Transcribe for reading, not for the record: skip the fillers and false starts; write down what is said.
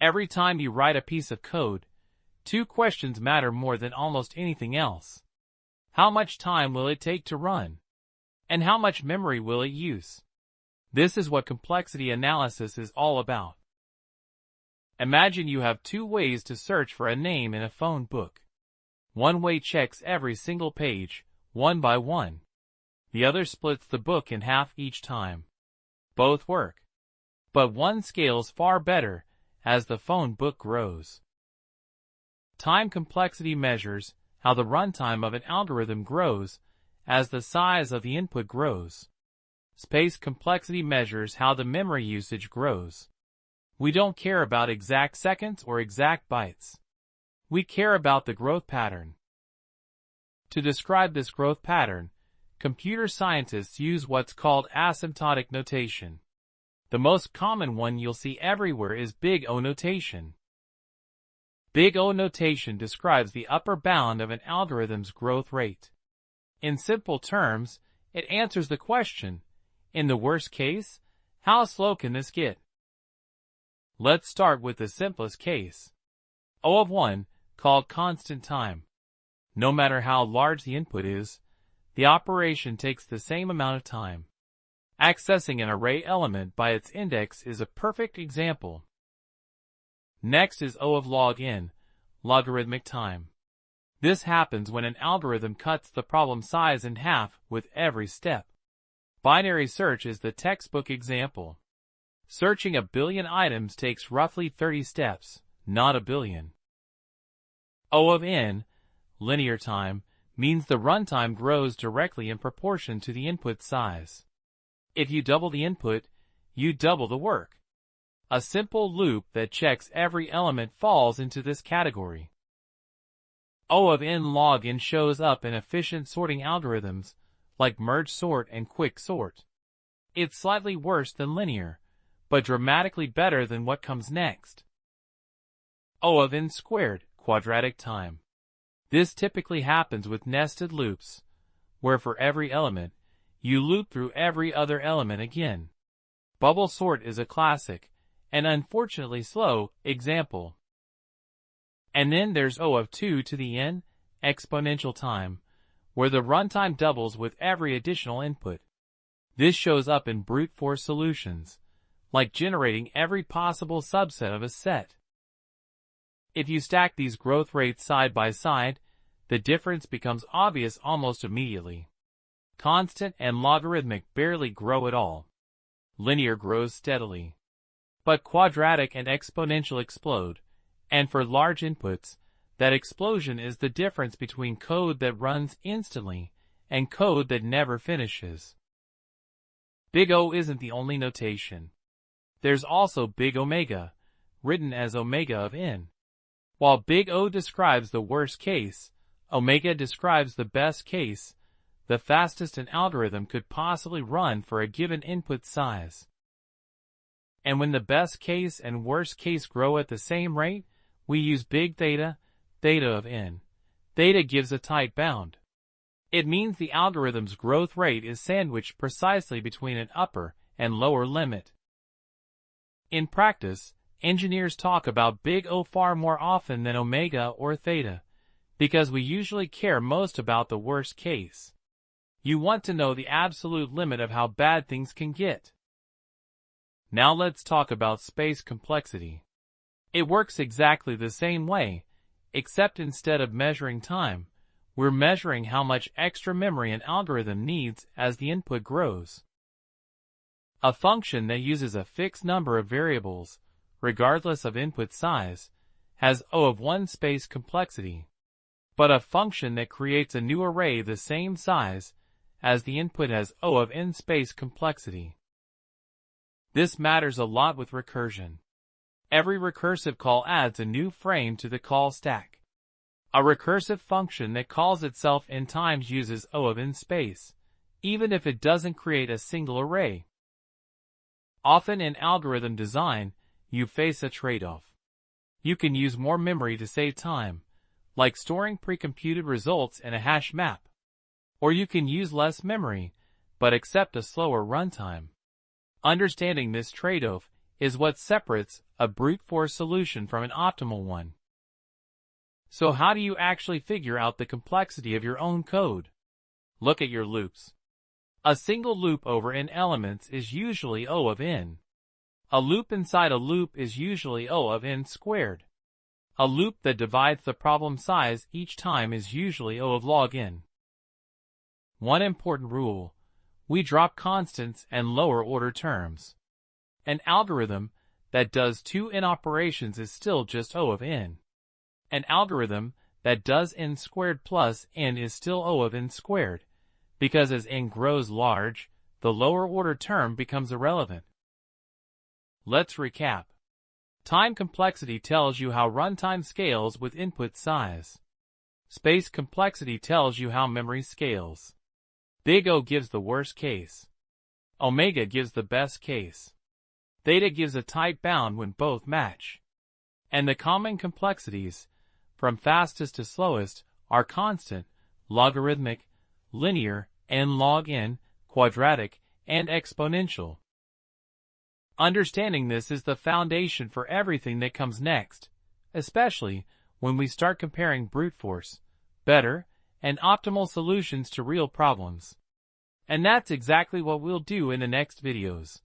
Every time you write a piece of code, two questions matter more than almost anything else. How much time will it take to run? And how much memory will it use? This is what complexity analysis is all about. Imagine you have two ways to search for a name in a phone book. One way checks every single page, one by one. The other splits the book in half each time. Both work. But one scales far better as the phone book grows. Time complexity measures how the runtime of an algorithm grows as the size of the input grows. Space complexity measures how the memory usage grows. We don't care about exact seconds or exact bytes. We care about the growth pattern. To describe this growth pattern, computer scientists use what's called asymptotic notation. The most common one you'll see everywhere is Big O notation. Big O notation describes the upper bound of an algorithm's growth rate. In simple terms, it answers the question, in the worst case, how slow can this get? Let's start with the simplest case. O of 1, called constant time. No matter how large the input is, the operation takes the same amount of time. Accessing an array element by its index is a perfect example. Next is O of log n, logarithmic time. This happens when an algorithm cuts the problem size in half with every step. Binary search is the textbook example. Searching a billion items takes roughly 30 steps, not a billion. O of n, linear time, means the runtime grows directly in proportion to the input size. If you double the input, you double the work. A simple loop that checks every element falls into this category. O of n log n shows up in efficient sorting algorithms like merge sort and quick sort. It's slightly worse than linear, but dramatically better than what comes next. O of n squared, quadratic time. This typically happens with nested loops, where for every element, you loop through every other element again. Bubble sort is a classic, and unfortunately slow, example. And then there's O of 2 to the n, exponential time, where the runtime doubles with every additional input. This shows up in brute force solutions, like generating every possible subset of a set. If you stack these growth rates side by side, the difference becomes obvious almost immediately. Constant and logarithmic barely grow at all. Linear grows steadily. But quadratic and exponential explode, and for large inputs, that explosion is the difference between code that runs instantly and code that never finishes. Big O isn't the only notation. There's also Big Omega, written as omega of n. While Big O describes the worst case, omega describes the best case, the fastest an algorithm could possibly run for a given input size. And when the best case and worst case grow at the same rate, we use big theta, theta of n. Theta gives a tight bound. It means the algorithm's growth rate is sandwiched precisely between an upper and lower limit. In practice, engineers talk about Big O far more often than omega or theta, because we usually care most about the worst case. You want to know the absolute limit of how bad things can get. Now let's talk about space complexity. It works exactly the same way, except instead of measuring time, we're measuring how much extra memory an algorithm needs as the input grows. A function that uses a fixed number of variables, regardless of input size, has O of 1 space complexity. But a function that creates a new array the same size as the input has O of n space complexity. This matters a lot with recursion. Every recursive call adds a new frame to the call stack. A recursive function that calls itself n times uses O of n space, even if it doesn't create a single array. Often in algorithm design, you face a trade-off. You can use more memory to save time, like storing pre-computed results in a hash map. Or you can use less memory, but accept a slower runtime. Understanding this trade-off is what separates a brute force solution from an optimal one. So how do you actually figure out the complexity of your own code? Look at your loops. A single loop over n elements is usually O of n. A loop inside a loop is usually O of n squared. A loop that divides the problem size each time is usually O of log n. One important rule: we drop constants and lower order terms. An algorithm that does 2n operations is still just O of n. An algorithm that does n squared plus n is still O of n squared, because as n grows large, the lower order term becomes irrelevant. Let's recap. Time complexity tells you how runtime scales with input size. Space complexity tells you how memory scales. Big O gives the worst case. Omega gives the best case. Theta gives a tight bound when both match. And the common complexities, from fastest to slowest, are constant, logarithmic, linear, n log n, quadratic, and exponential. Understanding this is the foundation for everything that comes next, especially when we start comparing brute force, better, and optimal solutions to real problems. And that's exactly what we'll do in the next videos.